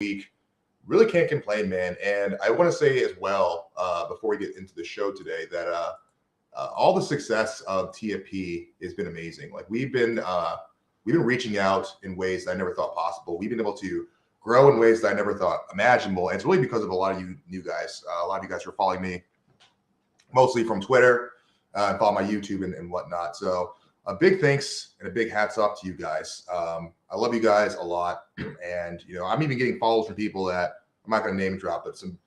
week. Really can't complain, man. And I want to say as well, before we get into the show today, that all the success of TFP has been amazing. Like we've been reaching out in ways that I never thought possible. We've been able to grow in ways that I never thought imaginable. And it's really because of a lot of you new guys. A lot of you guys are following me mostly from Twitter and follow my YouTube and whatnot. So a big thanks and a big hats off to you guys. I love you guys a lot. And, I'm even getting follows from people that I'm not going to name drop, but some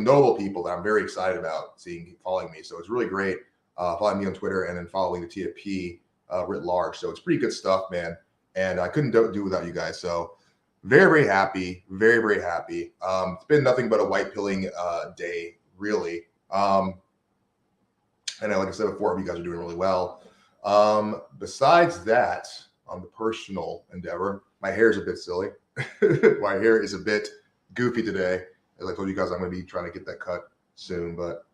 notable people that I'm very excited about following me. So it's really great following me on Twitter and then following the TFP writ large. So it's pretty good stuff, man. And I couldn't do without you guys. So very, very happy. Very, very happy. It's been nothing but a white pilling day, really. And like I said before, you guys are doing really well. Besides that, on the personal endeavor, my hair is a bit silly. My hair is a bit goofy today. As I told you guys, I'm going to be trying to get that cut soon. But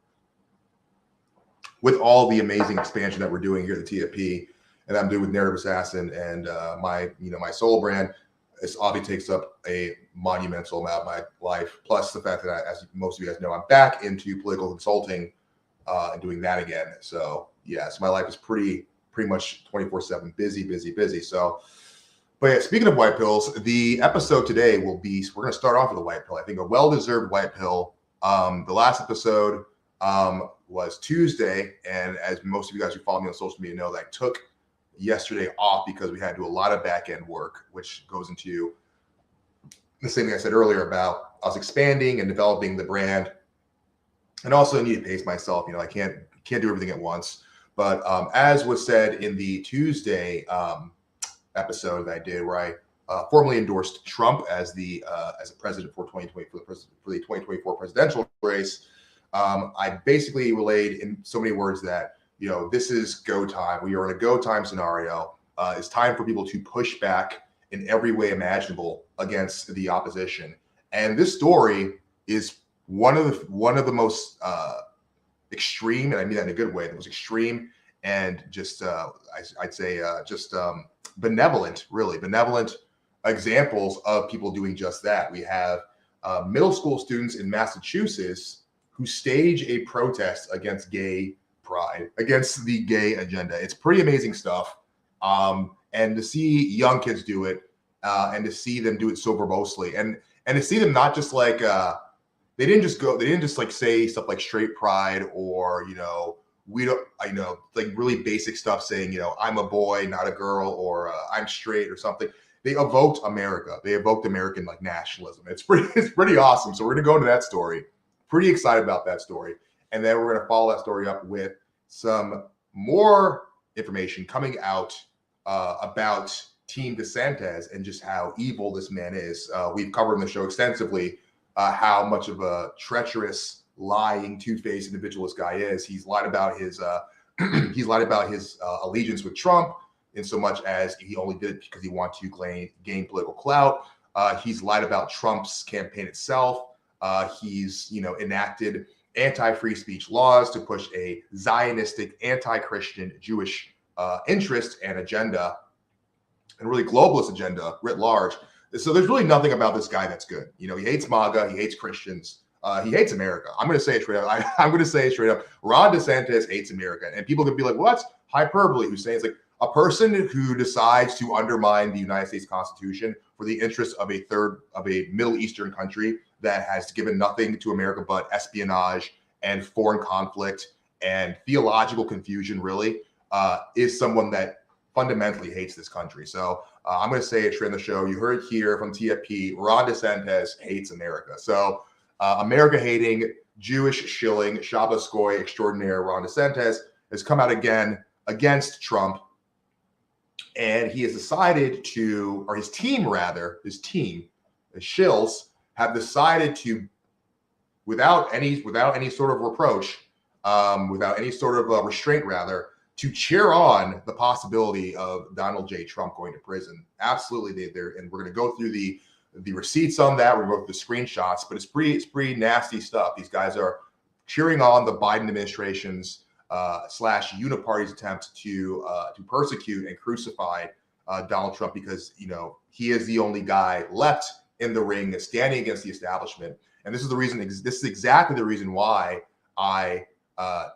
with all the amazing expansion that we're doing here at the TFP, and I'm doing with Narrative Assassin and my solo brand, this obviously takes up a monumental amount of my life. Plus the fact that, as most of you guys know, I'm back into political consulting and doing that again. So yes, my life is pretty much 24/7, busy. So, but yeah, speaking of white pills, the episode today we're going to start off with a white pill. I think a well-deserved white pill. The last episode was Tuesday, and as most of you guys who follow me on social media know, that I took yesterday off because we had to do a lot of back-end work, which goes into the same thing I said earlier about us expanding and developing the brand. And also I need to pace myself. I can't do everything at once. But as was said in the Tuesday episode that I did, where I formally endorsed Trump as the president for 2020 for the 2024 presidential race, I basically relayed in so many words that this is go time. We are in a go time scenario. It's time for people to push back in every way imaginable against the opposition. And this story is one of the most extreme, and I mean that in a good way, the most extreme and just I'd say benevolent examples of people doing just that. We have middle school students in Massachusetts who stage a protest against gay pride, against the gay agenda. It's pretty amazing stuff. And to see young kids do it and to see them do it so verbosely and to see them not just like they didn't just like say stuff like straight pride or we don't like really basic stuff saying I'm a boy not a girl or I'm straight or something. They evoked America. They evoked American like nationalism. It's pretty awesome. So we're gonna go into that story. Pretty excited about that story, and then we're gonna follow that story up with some more information coming out about Team DeSantis and just how evil this man is. We've covered in the show extensively how much of a treacherous, lying, two-faced individual this guy is. He's lied about his allegiance with Trump in so much as he only did it because he wanted to gain political clout. He's lied about Trump's campaign itself. He's enacted anti-free speech laws to push a Zionistic, anti-Christian, Jewish interest and agenda, and really globalist agenda writ large. So there's really nothing about this guy that's good. He hates MAGA, he hates Christians, he hates America. I'm going to say it straight up. I'm going to say it straight up. Ron DeSantis hates America, and people could be like, "Well, that's hyperbole." Who's saying it's like a person who decides to undermine the United States Constitution for the interest of a Middle Eastern country that has given nothing to America but espionage and foreign conflict and theological confusion. Really, is someone that fundamentally hates this country. So I'm going to say it straight in the show. You heard it here from TFP. Ron DeSantis hates America. So America hating, Jewish shilling, Shabbos Goy extraordinaire Ron DeSantis has come out again against Trump. And he has decided to, or his team, the Shills, have decided to, without any sort of reproach, without any sort of restraint, rather, to cheer on the possibility of Donald J. Trump going to prison. Absolutely, and we're going to go through the receipts on that. We're going to go through the screenshots, but it's pretty nasty stuff. These guys are cheering on the Biden administration's / uniparty's attempt to persecute and crucify Donald Trump because he is the only guy left in the ring, standing against the establishment. And this is the reason. This is exactly the reason why I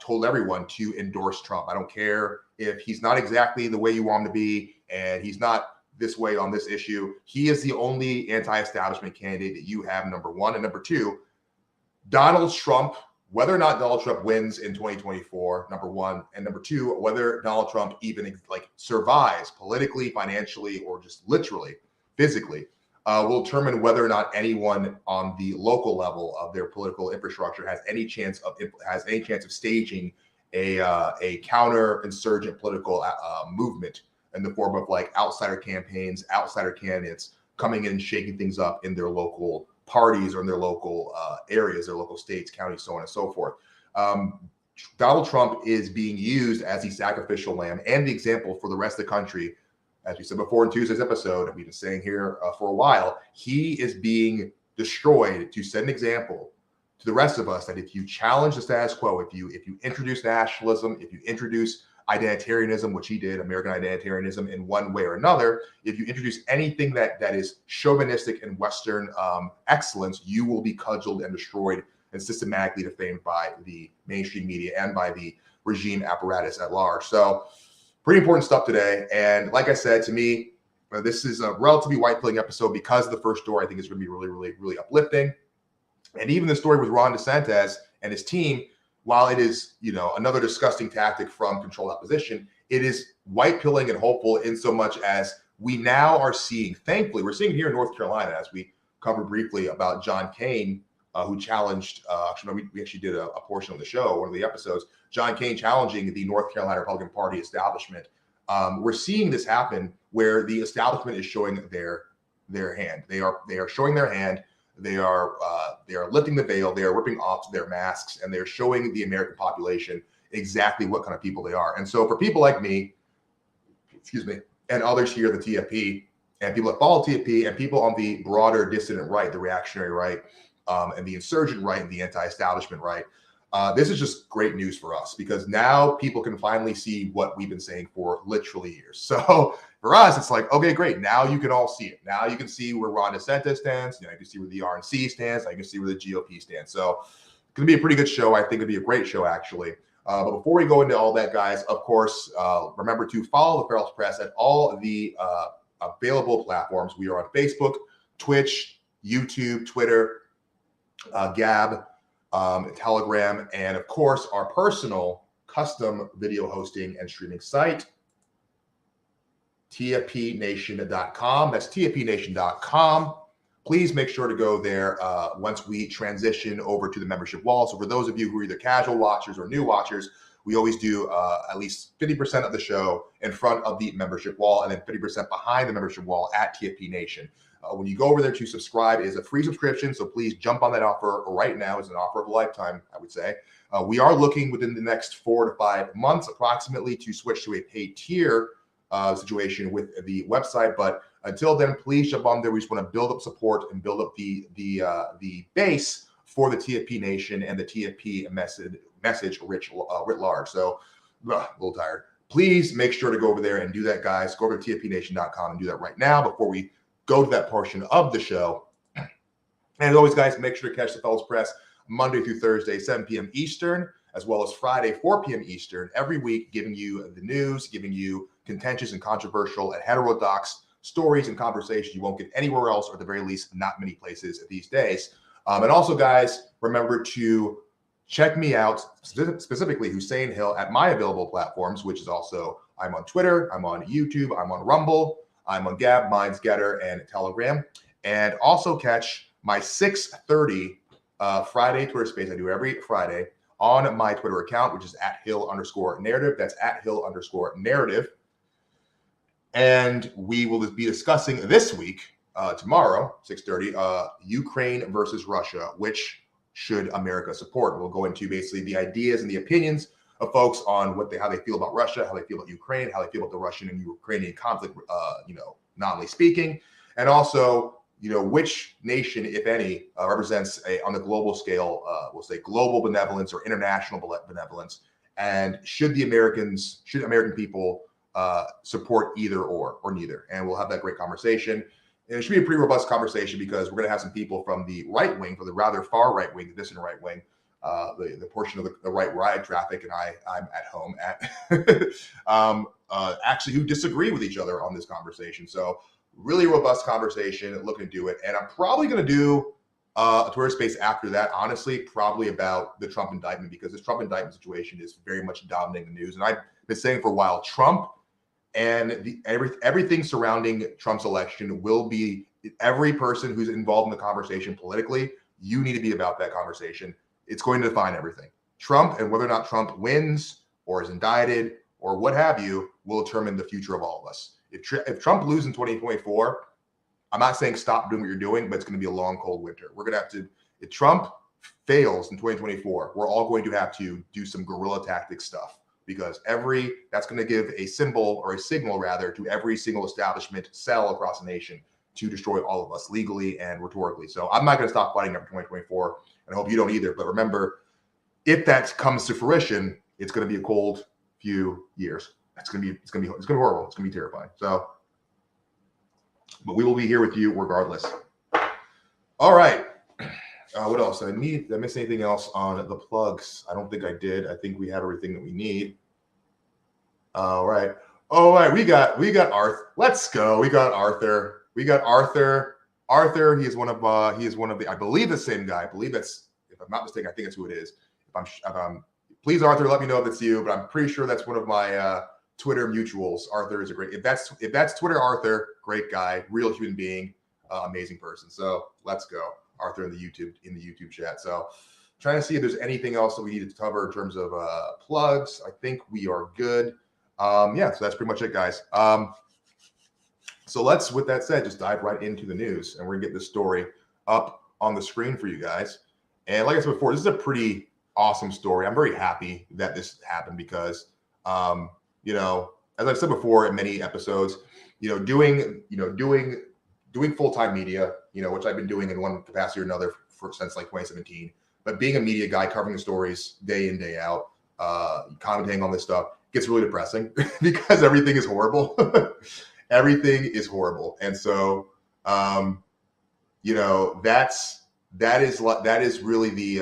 told everyone to endorse Trump. I don't care if he's not exactly the way you want him to be, and he's not this way on this issue. He is the only anti-establishment candidate that you have, number one. And number two, Donald Trump, whether or not Donald Trump wins in 2024, number one, and number two, whether Donald Trump even survives politically, financially, or just literally, physically, will determine whether or not anyone on the local level of their political infrastructure has any chance of staging a counter-insurgent political movement in the form of outsider campaigns, outsider candidates coming in and shaking things up in their local parties or in their local areas, their local states, counties, so on and so forth. Donald Trump is being used as the sacrificial lamb and the example for the rest of the country. As we said before in Tuesday's episode, and we've been saying here for a while, he is being destroyed to set an example to the rest of us that if you challenge the status quo, if you introduce nationalism, if you introduce identitarianism, which he did, American identitarianism in one way or another, if you introduce anything that is chauvinistic and Western excellence, you will be cudgeled and destroyed and systematically defamed by the mainstream media and by the regime apparatus at large. So pretty important stuff today. And like I said, to me, this is a relatively white-pilling episode because the first story I think is going to be really, really, really uplifting. And even the story with Ron DeSantis and his team, while it is, another disgusting tactic from controlled opposition, it is white-pilling and hopeful in so much as we now are seeing, thankfully, we're seeing here in North Carolina, as we covered briefly about John Kane, who challenged, we actually did a portion of the show, one of the episodes, John Kane challenging the North Carolina Republican Party establishment. We're seeing this happen where the establishment is showing their hand. They are showing their hand. They are lifting the veil. They are ripping off their masks, and they're showing the American population exactly what kind of people they are. And so for people like me, and others here, the TFP, and people that follow TFP, and people on the broader dissident right, the reactionary right, and the insurgent right, and the anti-establishment right, this is just great news for us because now people can finally see what we've been saying for literally years. So for us, it's like, okay, great. Now you can all see it. Now you can see where Ron DeSantis stands. You can see where the RNC stands. You can see where the GOP stands. So it's going to be a pretty good show. I think it'll be a great show, actually. But before we go into all that, guys, of course, remember to follow the Ferals Press at all the available platforms. We are on Facebook, Twitch, YouTube, Twitter, Gab, Telegram, and of course, our personal custom video hosting and streaming site, tfpnation.com. That's tfpnation.com. Please make sure to go there once we transition over to the membership wall. So for those of you who are either casual watchers or new watchers, we always do at least 50% of the show in front of the membership wall and then 50% behind the membership wall at TFP Nation. When you go over there to subscribe, it is a free subscription, so please jump on that offer right now. It's an offer of a lifetime, I would say. We are looking within the next 4 to 5 months approximately to switch to a paid tier situation with the website. But until then, please jump on there. We just want to build up support and build up the base for the TFP Nation and the TFP message writ large. So a little tired. Please make sure to go over there and do that, guys. Go over to tfpnation.com and do that right now before we go to that portion of the show. And as always, guys, make sure to catch the Ferals Press Monday through Thursday, 7 p.m. Eastern, as well as Friday, 4 p.m. Eastern, every week, giving you the news, giving you contentious and controversial and heterodox stories and conversations you won't get anywhere else, or at the very least, not many places these days. And also, guys, remember to check me out, specifically Hussein Hill, at my available platforms, which is also, I'm on Twitter, I'm on YouTube, I'm on Rumble, I'm on Gab, Minds, Getter, and Telegram. And also catch my 6:30 Friday Twitter space I do every Friday on my Twitter account, which is @Hill_narrative. That's @Hill_narrative. And we will be discussing this week, tomorrow, 6:30, Ukraine versus Russia. Which should America support? We'll go into basically the ideas and the opinions of folks on how they feel about Russia, how they feel about Ukraine, how they feel about the Russian and Ukrainian conflict, nominally speaking, and also, which nation, if any, represents on the global scale, we'll say global benevolence or international benevolence, and should American people support either or neither? And we'll have that great conversation. And it should be a pretty robust conversation because we're going to have some people from the right wing, from the rather far right wing, the distant right wing, the portion of the right where I traffic and I'm at home at, actually who disagree with each other on this conversation. So really robust conversation, looking to do it. And I'm probably going to do a Twitter space after that, honestly, probably about the Trump indictment, because this Trump indictment situation is very much dominating the news. And I've been saying for a while, Trump and everything surrounding Trump's election will be, every person who's involved in the conversation politically, you need to be about that conversation. It's going to define everything. Trump, and whether or not Trump wins or is indicted or what have you, will determine the future of all of us. If Trump loses in 2024, I'm not saying stop doing what you're doing, but it's going to be a long, cold winter. We're going to have to, if Trump fails in 2024, we're all going to have to do some guerrilla tactic stuff, because that's going to give a symbol, or a signal rather, to every single establishment cell across the nation to destroy all of us legally and rhetorically. So I'm not going to stop fighting after 2024, and I hope you don't either. But remember, if that comes to fruition, it's going to be a cold few years. It's going to be horrible. It's going to be terrifying. So, but we will be here with you regardless. All right. What else? Did I miss anything else on the plugs? I don't think I did. I think we have everything that we need. All right. We got Arthur. Let's go. We got Arthur. Arthur. He is one of the, I believe, the same guy. I believe that's, if I'm not mistaken, I think that's who it is. Please, Arthur, let me know if it's you, but I'm pretty sure that's one of my Twitter mutuals. Arthur is a great, if that's Twitter Arthur, great guy, real human being, amazing person. So let's go. Arthur in the YouTube chat. So trying to see if there's anything else that we needed to cover in terms of plugs. I think we are good. So that's pretty much it, guys. So let's, with that said, just dive right into the news, and we're gonna get this story up on the screen for you guys. And like I said before, this is a pretty awesome story. I'm very happy that this happened because, as I've said before in many episodes, doing full-time media, which I've been doing in one capacity or another since like 2017, but being a media guy covering the stories day in, day out, commentating on this stuff gets really depressing because everything is horrible. Everything is horrible. And so, that is really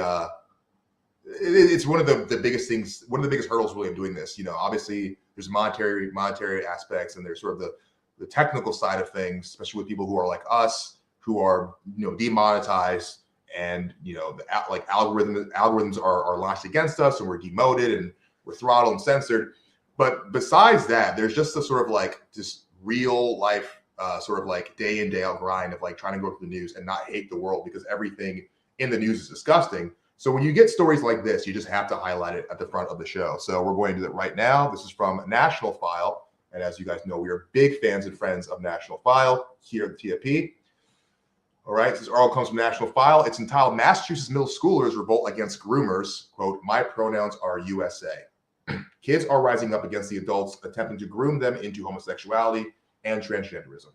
it's one of the biggest things, one of the biggest hurdles really of doing this. Obviously there's monetary aspects, and there's sort of the technical side of things, especially with people who are like us, who are, demonetized, and, algorithms are launched against us, and we're demoted and we're throttled and censored. But besides that, there's just the sort of like just real life, sort of like day in, day out grind of like trying to go through the news and not hate the world, because everything in the news is disgusting. So when you get stories like this, you just have to highlight it at the front of the show. So we're going to do that right now. This is from National File. And as you guys know, we are big fans and friends of National File here at the TFP. All right, this article comes from National File. It's entitled, Massachusetts Middle Schoolers Revolt Against Groomers. Quote, my pronouns are USA. Kids are rising up against the adults attempting to groom them into homosexuality and transgenderism.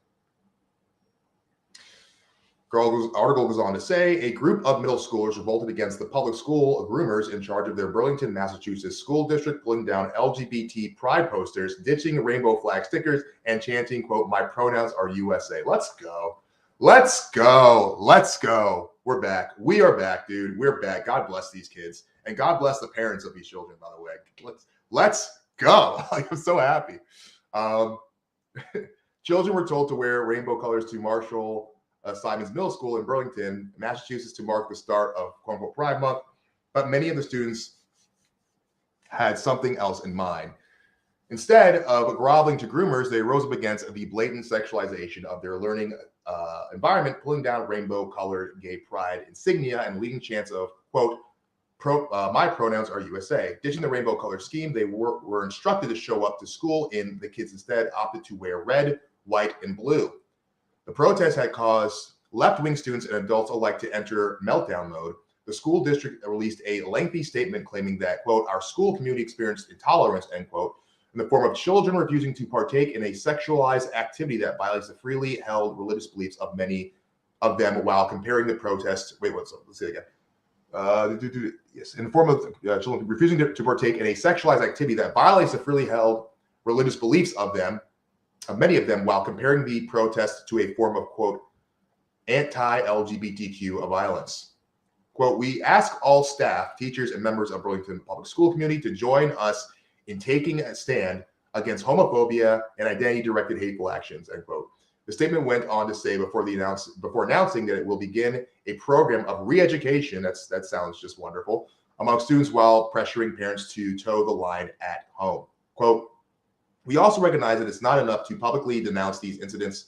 Article goes on to say, a group of middle schoolers revolted against the public school groomers in charge of their Burlington, Massachusetts school district, pulling down LGBT pride posters, ditching rainbow flag stickers, and chanting, quote, my pronouns are USA. Let's go. Let's go. Let's go. We're back. We are back, dude. We're back. God bless these kids. And God bless the parents of these children, by the way. Let's go. I'm so happy. Children were told to wear rainbow colors to Marshall Simons Middle School in Burlington, Massachusetts, to mark the start of quote unquote Pride Month, but many of the students had something else in mind. Instead of groveling to groomers, they rose up against the blatant sexualization of their learning environment, pulling down rainbow-colored gay pride insignia and leading chants of, quote, my pronouns are USA. Ditching the rainbow-colored scheme, they were instructed to show up to school, and the kids instead opted to wear red, white, and blue. The protest had caused left-wing students and adults alike to enter meltdown mode. The school district released a lengthy statement claiming that, quote, our school community experienced intolerance, end quote, in the form of children refusing to partake in a sexualized activity that violates the freely held religious beliefs of many of them, while comparing the protests. Let's say it again. Yes, in the form of children refusing to partake in a sexualized activity that violates the freely held religious beliefs of them, many of them, while comparing the protest to a form of, quote, anti-LGBTQ violence. Quote, we ask all staff, teachers, and members of Burlington Public School community to join us in taking a stand against homophobia and identity-directed hateful actions, end quote. The statement went on to say before announcing that it will begin a program of re-education, that sounds just wonderful, among students while pressuring parents to toe the line at home. Quote, we also recognize that it's not enough to publicly denounce these incidents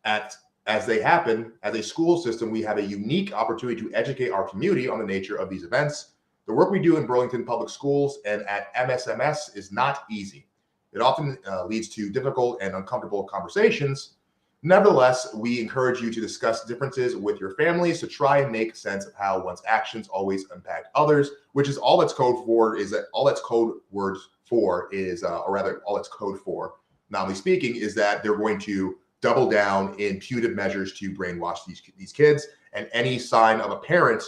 as they happen. As a school system, we have a unique opportunity to educate our community on the nature of these events. The work we do in Burlington Public Schools and at MSMS is not easy. It often leads to difficult and uncomfortable conversations. Nevertheless, we encourage you to discuss differences with your families to try and make sense of how one's actions always impact others, which is all that's code for, nominally speaking, is that they're going to double down in punitive measures to brainwash these kids. And any sign of a parent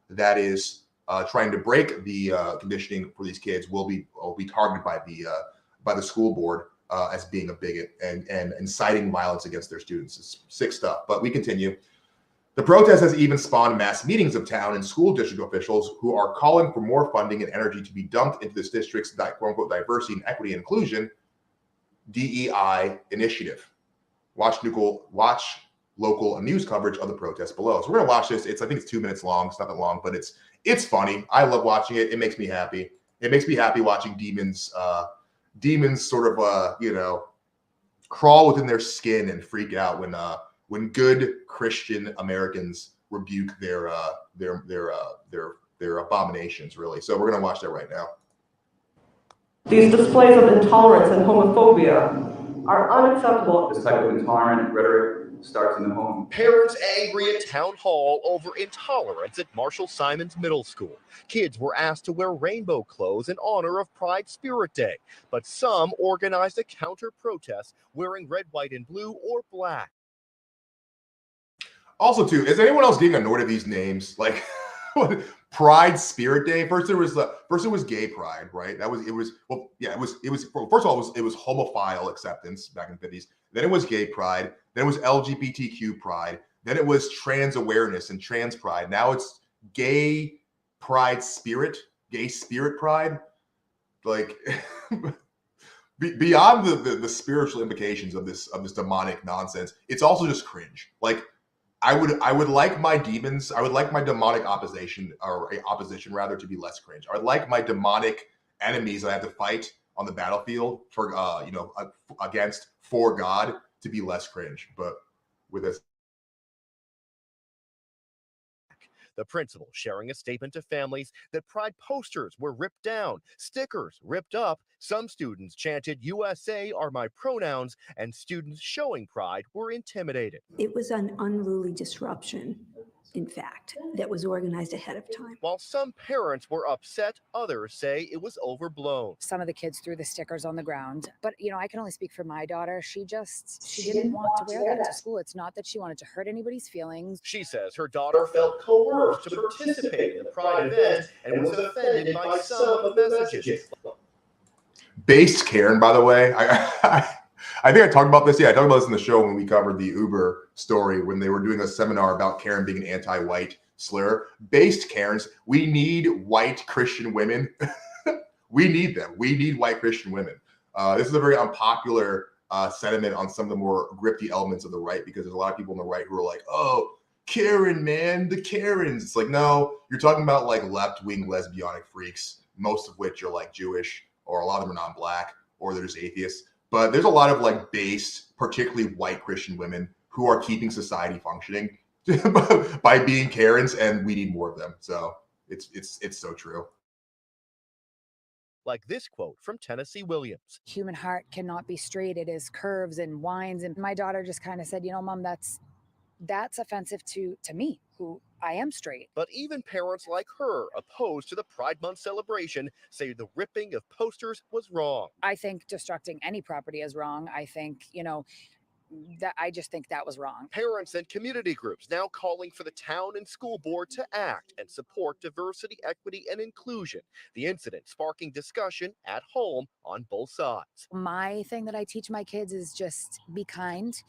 that is trying to break the conditioning for these kids will be targeted by the school board as being a bigot and inciting violence against their students. It's sick stuff, but we continue. The protest has even spawned mass meetings of town and school district officials who are calling for more funding and energy to be dumped into this district's quote-unquote diversity and equity and inclusion DEI initiative. Watch local news coverage of the protest below. So we're gonna watch this. I think it's 2 minutes long. It's not that long, but it's funny. I love watching it. It makes me happy. It makes me happy watching demons sort of crawl within their skin and freak out when good Christian Americans rebuke their abominations, really. So we're gonna watch that right now. These displays of intolerance and homophobia are unacceptable. This type of intolerant rhetoric starts in the home. Parents angry at town hall over intolerance at Marshall Simons Middle School. Kids were asked to wear rainbow clothes in honor of Pride Spirit Day, but some organized a counter protest wearing red, white, and blue or black. Also, too, is anyone else getting annoyed at these names? Like Pride Spirit Day. First it was Gay Pride, right? First of all, it was homophile acceptance back in the 50s. Then it was Gay Pride. Then it was LGBTQ Pride. Then it was trans awareness and trans pride. Now it's Gay Pride Spirit, Gay Spirit Pride. Like beyond the spiritual implications of this demonic nonsense, it's also just cringe. Like I would like my demons, I would like my demonic opposition rather to be less cringe. I would like my demonic enemies that I have to fight on the battlefield for against for God to be less cringe. But with this, The principal sharing a statement to families that Pride posters were ripped down, stickers ripped up. Some students chanted "USA are my pronouns," and students showing Pride were intimidated. It was an unruly disruption, in fact, that was organized ahead of time. While some parents were upset, others say it was overblown. Some of the kids threw the stickers on the ground, but I can only speak for my daughter. She didn't want to wear that to school. It's not that she wanted to hurt anybody's feelings. She says her daughter felt coerced to participate in the Pride event and was offended by some of the messages. Based Karen, by the way, I think I talked about this. Yeah, I talked about this in the show when we covered the Uber story when they were doing a seminar about Karen being an anti-white slur. Based Karens, we need white Christian women. We need them. We need white Christian women. This is a very unpopular sentiment on some of the more grifty elements of the right, because there's a lot of people on the right who are like, oh, Karen, man, the Karens. It's like, no, you're talking about like left-wing lesbianic freaks, most of which are like Jewish, or a lot of them are non-black, or they're just atheists. But there's a lot of like based, particularly white Christian women who are keeping society functioning by being Karens, and we need more of them. So it's so true. Like this quote from Tennessee Williams. Human heart cannot be straight. It is curves and winds. And my daughter just kind of said, Mom, that's offensive to me, who I am straight. But even parents like her, opposed to the Pride Month celebration, say the ripping of posters was wrong. I think destructing any property is wrong. I think, that I just think that was wrong. Parents and community groups now calling for the town and school board to act and support diversity, equity, and inclusion. The incident sparking discussion at home on both sides. My thing that I teach my kids is just be kind.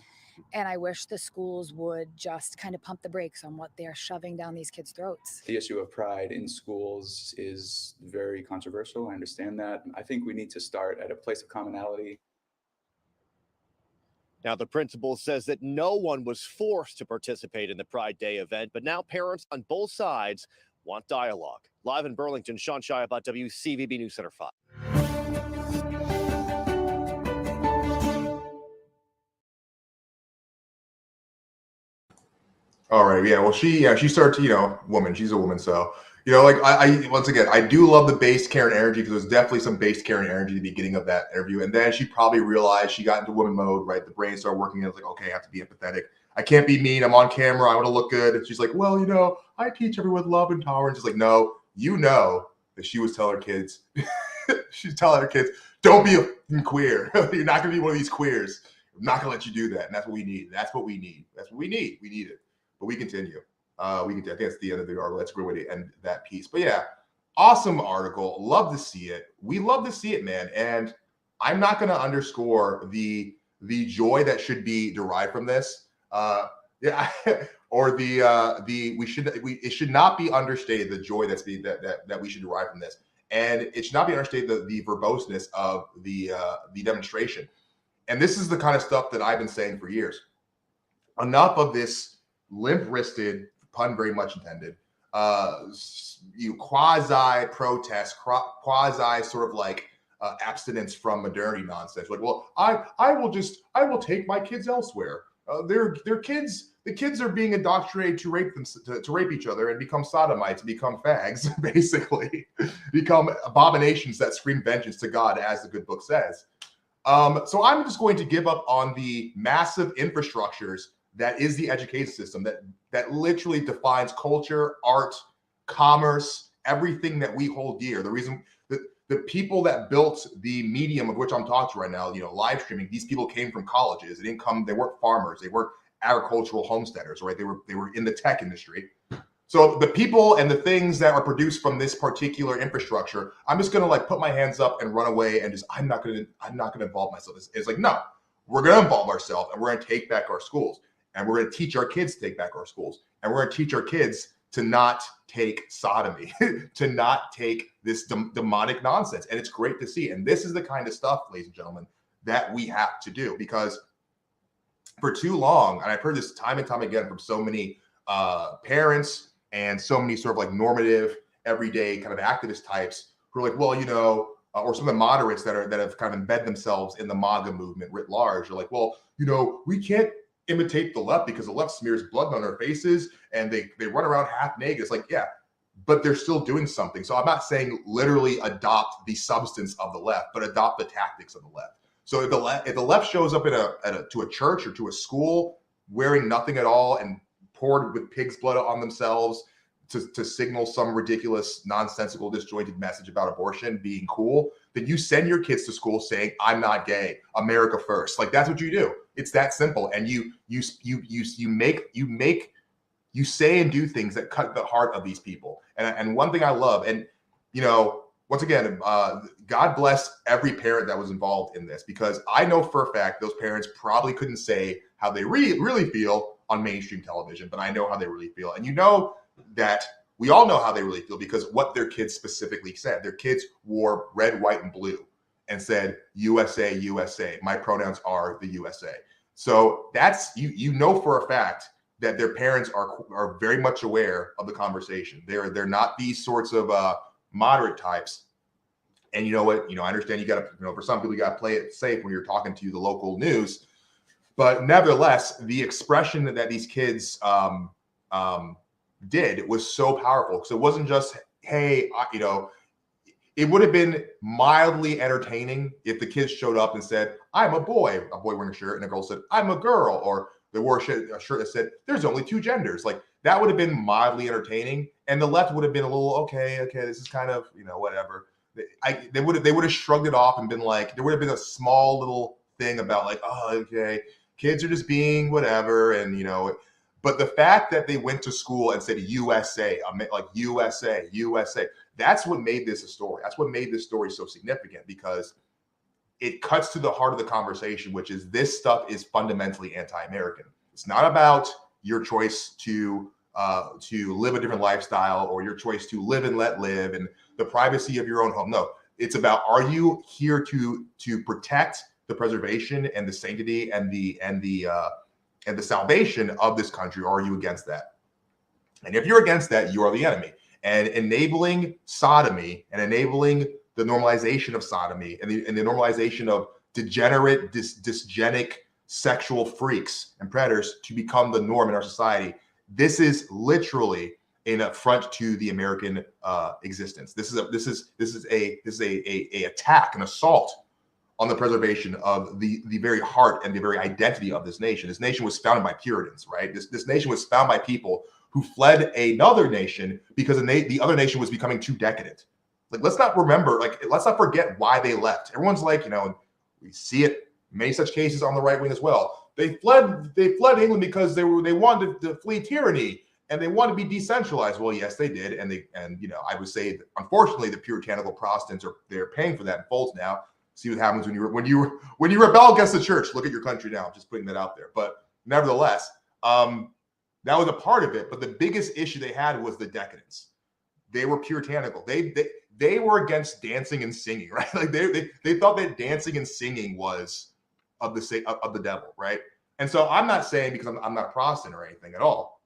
And I wish the schools would just kind of pump the brakes on what they're shoving down these kids' throats. The issue of pride in schools is very controversial. I understand that. I think we need to start at a place of commonality. Now, the principal says that no one was forced to participate in the Pride Day event, but now parents on both sides want dialogue. Live in Burlington, Sean Shiabat, WCVB News Center 5. All right, yeah. Well, she started, woman. She's a woman, so like I once again, I do love the based Karen energy because there's definitely some based Karen energy at the beginning of that interview, and then she probably realized she got into woman mode, right? The brain started working, and it's like, okay, I have to be empathetic. I can't be mean. I'm on camera. I want to look good. And she's like, well, I teach everyone love and tolerance. It's like, no, that she was telling her kids, she's telling her kids, don't be a queer. You're not going to be one of these queers. I'm not going to let you do that. And that's what we need. We need it. But we continue. I think that's the end of the article. That's a great way to end that piece. But yeah, awesome article. Love to see it. We love to see it, man. And I'm not going to underscore the joy that should be derived from this. Or it should not be understated the joy that we should derive from this, and it should not be understated the verboseness of the demonstration. And this is the kind of stuff that I've been saying for years. Enough of this limp-wristed, pun very much intended, quasi protest, quasi sort of like abstinence from modernity nonsense. Like, well, I will take my kids elsewhere. They're kids. The kids are being indoctrinated to rape them, to rape each other and become sodomites, become fags, basically, become abominations that scream vengeance to God, as the good book says. So I'm just going to give up on the massive infrastructures that is the education system that literally defines culture, art, commerce, everything that we hold dear. The reason the people that built the medium of which I'm talking to right now, live streaming, these people came from colleges. They weren't farmers. They weren't agricultural homesteaders, right? They were in the tech industry. So the people and the things that are produced from this particular infrastructure, I'm just going to put my hands up and run away and I'm not going to involve myself. It's like, no, we're going to involve ourselves and we're going to take back our schools. And we're going to teach our kids to take back our schools. And we're going to teach our kids to not take sodomy, to not take this demonic nonsense. And it's great to see. And this is the kind of stuff, ladies and gentlemen, that we have to do. Because for too long, and I've heard this time and time again from so many parents and so many sort of like normative, everyday kind of activist types who are like, well, or some of the moderates that have kind of embedded themselves in the MAGA movement writ large. They're like, well, we can't imitate the left because the left smears blood on their faces and they run around half naked. It's like, yeah, but they're still doing something. So I'm not saying literally adopt the substance of the left, but adopt the tactics of the left. So if the left shows up to a church or to a school wearing nothing at all and poured with pig's blood on themselves to signal some ridiculous, nonsensical, disjointed message about abortion being cool, then you send your kids to school saying, I'm not gay, America first. Like, that's what you do. It's that simple. And you say and do things that cut the heart of these people. And one thing I love, and once again, God bless every parent that was involved in this, because I know for a fact those parents probably couldn't say how they really feel on mainstream television, but I know how they really feel. And that we all know how they really feel because what their kids specifically said. Their kids wore red, white, and blue and said, USA, USA. My pronouns are the USA. So that's, for a fact that their parents are very much aware of the conversation. They're not these sorts of moderate types. And you know what? I understand you got to, for some people, you got to play it safe when you're talking to the local news. But nevertheless, the expression that these kids did was so powerful. So it wasn't just, hey, it would have been mildly entertaining if the kids showed up and said, I'm a boy wearing a shirt, and a girl said, I'm a girl, or they wore a shirt that said, there's only two genders. Like, that would have been mildly entertaining, and the left would have been a little, okay, this is kind of, whatever. They would have shrugged it off and been like, there would have been a small little thing about like, oh, okay, kids are just being whatever, and but the fact that they went to school and said USA, like USA, USA, that's what made this a story. That's what made this story so significant, because it cuts to the heart of the conversation, which is this stuff is fundamentally anti-American. It's not about your choice to live a different lifestyle, or your choice to live and let live and the privacy of your own home. No, it's about, are you here to protect the preservation and the sanctity and the salvation of this country, or are you against that? And if you're against that, you are the enemy. And enabling sodomy and enabling the normalization of sodomy and the normalization of degenerate, dysgenic sexual freaks and predators to become the norm in our society, this is literally an affront to the American existence. This is a attack, an assault on the preservation of the very heart and the very identity of this nation. This nation was founded by Puritans, right? This nation was founded by people who fled another nation because the other nation was becoming too decadent. Like, let's not forget why they left. Everyone's like, we see it, many such cases on the right wing as well. They fled England because they wanted to flee tyranny and they wanted to be decentralized. Well, yes, they did. And I would say that, unfortunately, the puritanical Protestants they're paying for that in full now. See what happens when you rebel against the church. Look at your country now. I'm just putting that out there. But nevertheless, that was a part of it. But the biggest issue they had was the decadence. They were puritanical. They were against dancing and singing, right? Like they thought that dancing and singing was of the devil, right? And so I'm not saying, because I'm not Protestant or anything at all,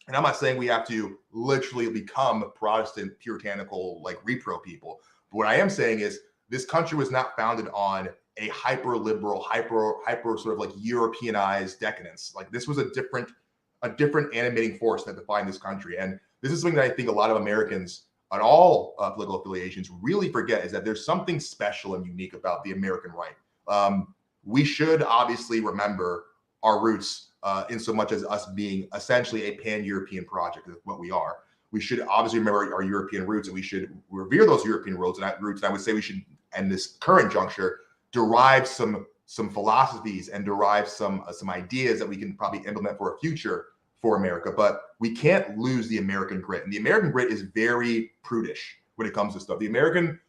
and I'm not saying we have to literally become Protestant puritanical like repro people. But what I am saying is, this country was not founded on a hyper liberal, hyper sort of like Europeanized decadence. Like, this was a different animating force that defined this country. And this is something that I think a lot of Americans on all political affiliations really forget, is that there's something special and unique about the American right. We should obviously remember our roots in so much as us being essentially a pan-European project, is what we are. We should obviously remember our European roots, and we should revere those European roots. And I would say we should, in this current juncture, derive some philosophies and derive some ideas that we can probably implement for a future for America. But we can't lose the American grit. And the American grit is very prudish when it comes to stuff. The American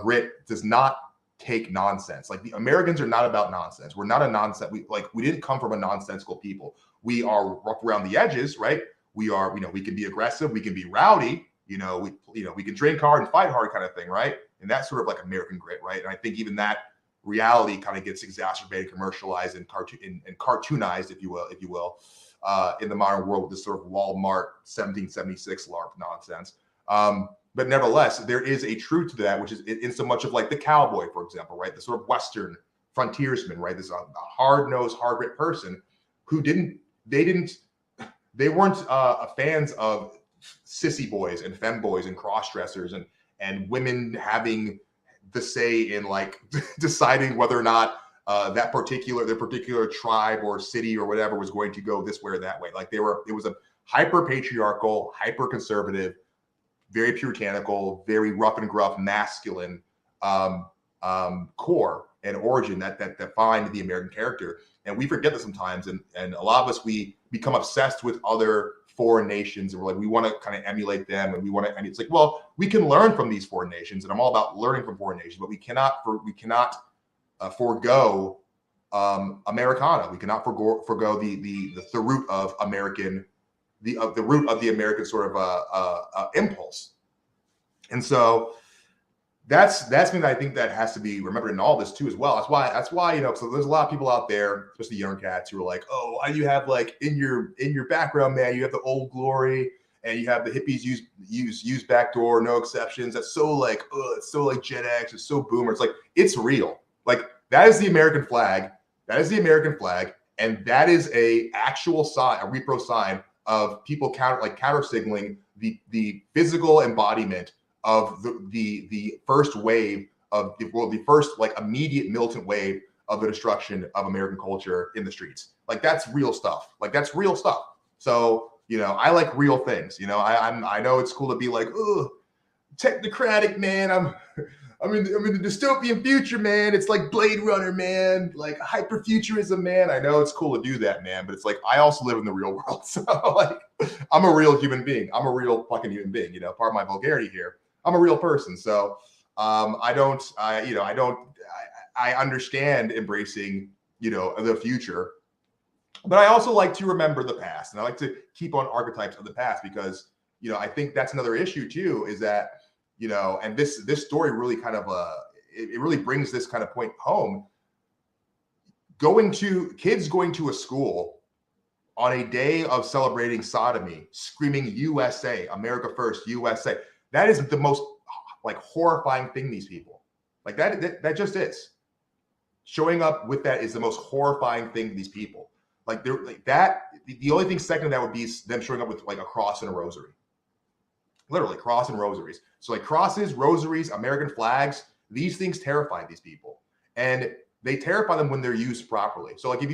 grit does not take nonsense. Like, the Americans are not about nonsense. We're not a nonsense. We didn't come from a nonsensical people. We are rough around the edges, right? We are, we can be aggressive, we can be rowdy, we can train hard and fight hard, kind of thing, right? And that's sort of like American grit, right? And I think even that reality kind of gets exacerbated, commercialized, and cartoonized, if you will, in the modern world with this sort of Walmart 1776 LARP nonsense. But nevertheless, there is a truth to that, which is in so much of like the cowboy, for example, right? The sort of Western frontiersman, right? This hard-nosed, hard-grit person who they weren't fans of sissy boys and femboys and cross-dressers and women having the say in like deciding whether or not their particular tribe or city or whatever was going to go this way or that way. Like, it was a hyper-patriarchal, hyper-conservative, very puritanical, very rough and gruff, masculine core and origin that defined the American character. And we forget that sometimes. And a lot of us, we become obsessed with other foreign nations, and we're like, we want to kind of emulate them, and it's like, well, we can learn from these foreign nations, and I'm all about learning from foreign nations, but we cannot forego Americana. We cannot forego the root of American, the root of the American sort of impulse. And so that's something that I think that has to be remembered in all this too as well. That's why so there's a lot of people out there, especially young cats, who are like, oh, why do you have like in your background, man, you have the Old Glory and you have the hippies use backdoor, no exceptions. That's so like, it's so like Gen X, it's so boomer. It's like, it's real. Like, that is the American flag. That is the American flag, and that is a actual sign, a repro sign of people counter signaling the physical embodiment of the first wave of the first like immediate militant wave of the destruction of American culture in the streets. Like, that's real stuff. So I like real things. I know it's cool to be like, oh, technocratic, man. I'm in the dystopian future, man. It's like Blade Runner, man. Like hyperfuturism, man. I know it's cool to do that, man, but it's like I also live in the real world. So like I'm a real human being. I'm a real fucking human being, you know, part of my vulgarity here. I'm a real person. So I understand embracing, you know, the future. But I also like to remember the past, and I like to keep on archetypes of the past because, you know, I think that's another issue too, is that, you know, and this story really kind of it really brings this kind of point home. Kids going to a school on a day of celebrating sodomy, screaming USA, America first, USA. That is the most like horrifying thing. These people like that just is. Showing up with that is the most horrifying thing to these people. Like they're like that. The only thing second to that would be them showing up with like a cross and a rosary. Literally cross and rosaries. So like crosses, rosaries, American flags, these things terrify these people. And they terrify them when they're used properly. So like if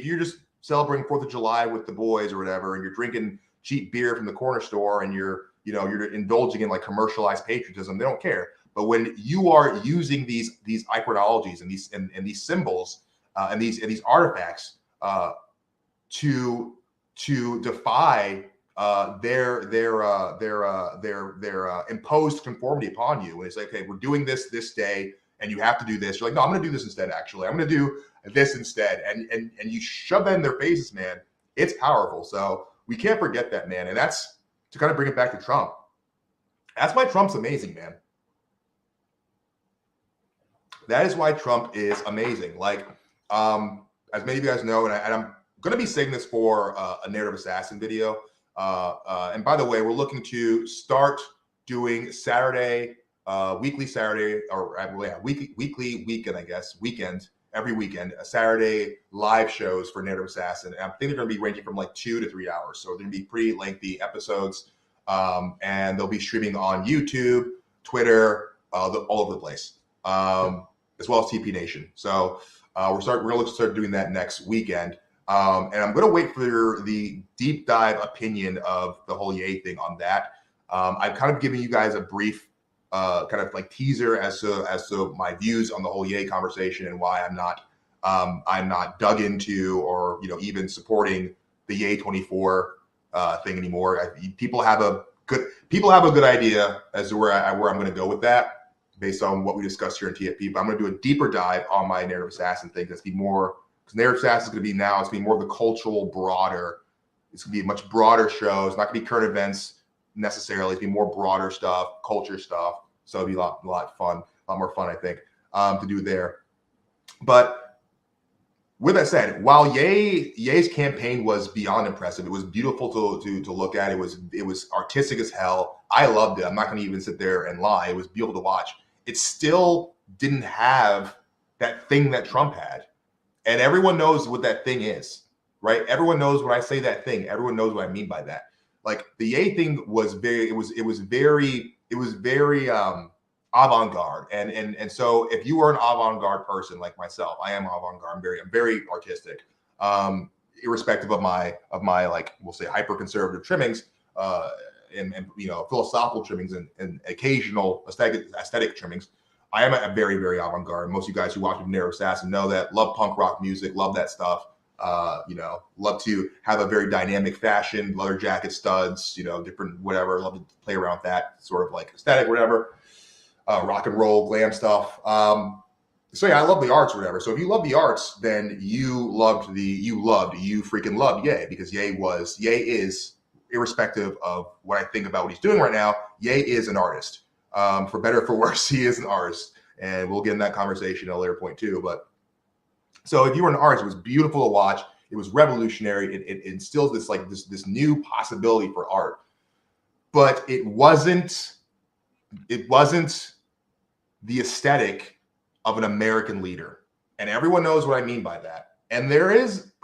you're just celebrating 4th of July with the boys or whatever, and you're drinking cheap beer from the corner store and you're indulging in like commercialized patriotism, they don't care. But when you are using these iconologies and these symbols and these artifacts to defy their imposed conformity upon you, and it's like, okay, we're doing this day, and you have to do this. You're like, no, I'm going to do this instead. Actually, I'm going to do this instead, and you shove that in their faces, man. It's powerful. So we can't forget that, man. And that's to kind of bring it back to Trump. That's why Trump's amazing, man. That is why Trump is amazing. Like, as many of you guys know, and I'm going to be saving this for a narrative assassin video. And by the way, we're looking to start doing weekly weekend, I guess, every weekend, a Saturday live shows for Narrative Assassin. And I think they're going to be ranging from like 2 to 3 hours. So they're going to be pretty lengthy episodes. And they'll be streaming on YouTube, Twitter, all over the place, as well as TP Nation. So we're going to start doing that next weekend. And I'm going to wait for the deep dive opinion of the whole Ye thing on that. I've kind of given you guys a brief kind of like teaser as to my views on the whole Ye conversation and why I'm not dug into or, you know, even supporting the Ye 24 thing anymore. People have a good idea as to where I'm going to go with that based on what we discussed here in TFP. But I'm going to do a deeper dive on my Narrative Assassin thing. That's be more. Narrative Assassin is going to be now. It's going to be more of the cultural, broader. It's going to be a much broader show. It's not going to be current events necessarily. It's going to be more broader stuff, culture stuff. So it'll be a lot more fun, I think, to do there. But with that said, while Ye's campaign was beyond impressive, it was beautiful to look at. It was artistic as hell. I loved it. I'm not going to even sit there and lie. It was beautiful to watch. It still didn't have that thing that Trump had. And everyone knows what that thing is, right? Everyone knows when I say that thing. Everyone knows what I mean by that. Like the Ye thing was very avant-garde. And so if you are an avant-garde person like myself, I am avant-garde. I'm very artistic, irrespective of my like, we'll say hyper-conservative trimmings, and you know, philosophical trimmings and occasional aesthetic trimmings. I am a very, very avant-garde. Most of you guys who watch Narrative Assassin know that. Love punk rock music, love that stuff. You know, love to have a very dynamic fashion, leather jacket studs, you know, different whatever. Love to play around with that sort of like aesthetic, whatever. Rock and roll, glam stuff. So yeah, I love the arts or whatever. So if you love the arts, then you freaking loved Ye, because Ye is, irrespective of what I think about what he's doing right now, Ye is an artist. For better or for worse, he is an artist, and we'll get in that conversation at a later point too. But so if you were an artist, it was beautiful to watch. It was revolutionary. It instills this new possibility for art, but it wasn't the aesthetic of an American leader, and everyone knows what I mean by that. And I'm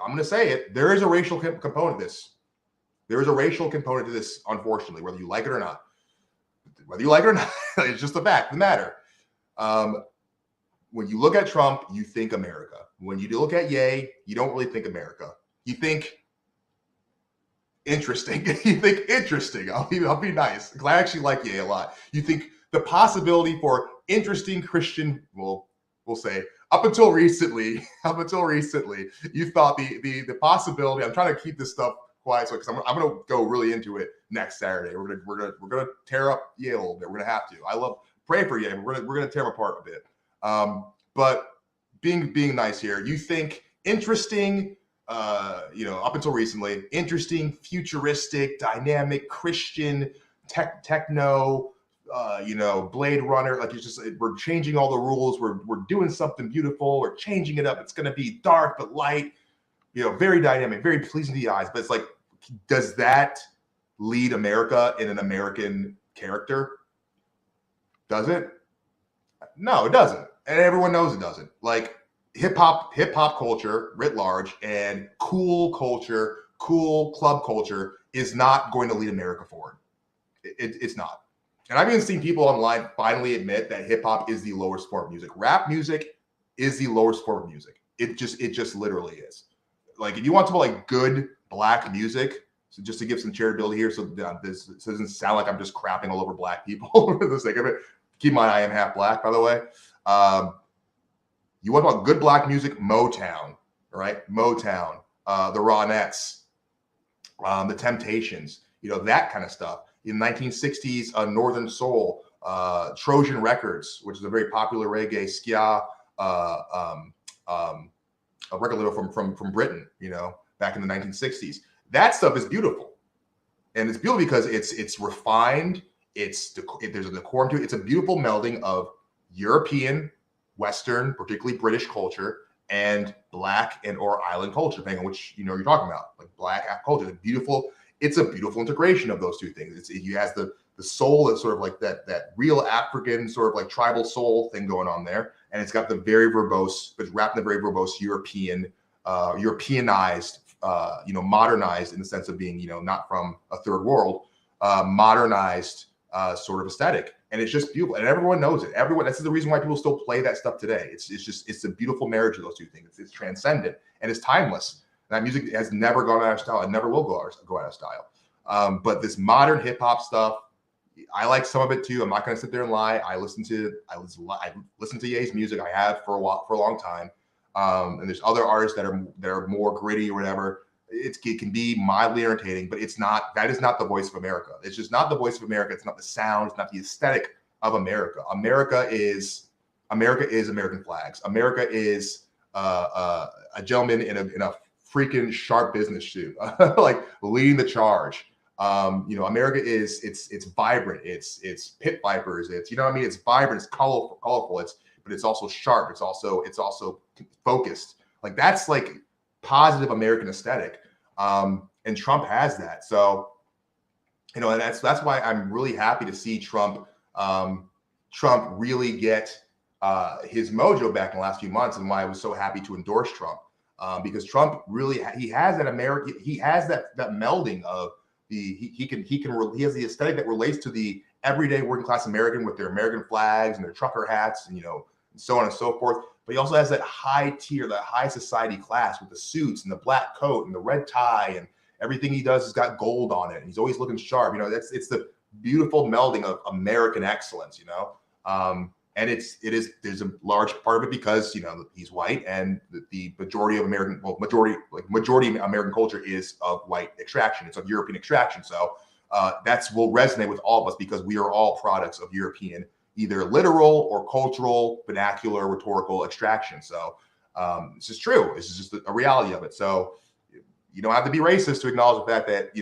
going to say it, there is a racial component to this. There is a racial component to this, unfortunately, whether you like it or not. Whether you like it or not, it's just a fact of the matter. When you look at Trump, you think America. When you look at Ye, you don't really think America. You think interesting. You think interesting. I'll be nice, because I actually like Ye a lot. You think the possibility for interesting Christian, well, we'll say up until recently, you thought the possibility. I'm trying to keep this stuff quiet, so because I'm going to go really into it next Saturday. We're gonna tear up Yale a little bit. We're gonna have to. I love pray for Yale. We're gonna tear them apart a bit. But being nice here, you think interesting. Up until recently, interesting, futuristic, dynamic, Christian, techno. Blade Runner, like it's just we're changing all the rules. We're doing something beautiful. We're changing it up. It's going to be dark but light. Very dynamic, very pleasing to the eyes. But it's like, does that lead America in an American character? Does it? No, it doesn't, and everyone knows it doesn't. Like hip hop culture writ large and cool culture, cool club culture is not going to lead America forward. It's not. And I've even seen people online finally admit that hip hop is the lowest form of music. Rap music is the lowest form of music. It just literally is. Like if you want to put like good black music, so just to give some charitability here, so this doesn't sound like I'm just crapping all over black people for the sake of it. Keep in mind, I am half black, by the way. You want to talk good black music? Motown, right? Motown, the Ronettes, the Temptations, that kind of stuff. In the 1960s, Northern Soul, Trojan Records, which is a very popular reggae ska a record label from Britain, back in the 1960s. That stuff is beautiful, and it's beautiful because it's refined. There's a decorum to it. It's a beautiful melding of European, Western, particularly British culture, and Black and or island culture, depending on which you're talking about. Like Black culture, it's a beautiful integration of those two things. It has the soul that's sort of like that real African sort of like tribal soul thing going on there, and it's got the very verbose, but wrapped in the very verbose Europeanized, modernized in the sense of being not from a third world, modernized sort of aesthetic, and it's just beautiful, and everyone knows it. That's the reason why people still play that stuff today. It's a beautiful marriage of those two things. It's transcendent and it's timeless. That music has never gone out of style. It never will go out of style. But this modern hip hop stuff, I like some of it too. I'm not going to sit there and lie. I listen to Ye's music. I have for a long time. And there's other artists that are more gritty or whatever. It can be mildly entertaining, but it's not. That is not the voice of America. It's just not the voice of America. It's not the sound. It's not the aesthetic of America. America is American flags. America is a gentleman in a freaking sharp business suit, like leading the charge. America is it's vibrant. It's pit vipers. It's It's vibrant. It's colorful. But it's also sharp. It's also focused. Like that's like positive American aesthetic. And Trump has that. So, and that's why I'm really happy to see Trump really get his mojo back in the last few months, and why I was so happy to endorse Trump. Because Trump really he has that melding of he has the aesthetic that relates to the everyday working class American with their American flags and their trucker hats and and so on and so forth. But he also has that high tier, that high society class with the suits and the black coat and the red tie, and everything he does has got gold on it, and he's always looking sharp. It's the beautiful melding of American excellence. And there's a large part of it because he's white, and the majority of majority American culture is of white extraction. It's of European extraction. So will resonate with all of us because we are all products of European, either literal or cultural, vernacular, rhetorical extraction. So this is true. This is just a reality of it. So you don't have to be racist to acknowledge the fact that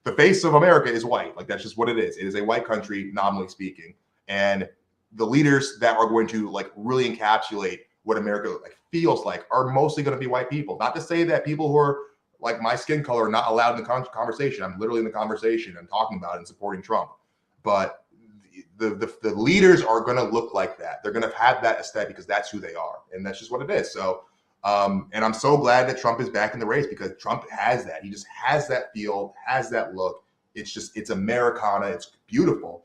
the face of America is white. Like that's just what it is. It is a white country, nominally speaking, and the leaders that are going to really encapsulate what America feels like are mostly going to be white people. Not to say that people who are like my skin color are not allowed in the conversation. I'm literally in the conversation and talking about it and supporting Trump. But the leaders are going to look like that. They're going to have that aesthetic because that's who they are, and that's just what it is. So, and I'm so glad that Trump is back in the race because Trump has that. He just has that feel, has that look. It's Americana. It's beautiful.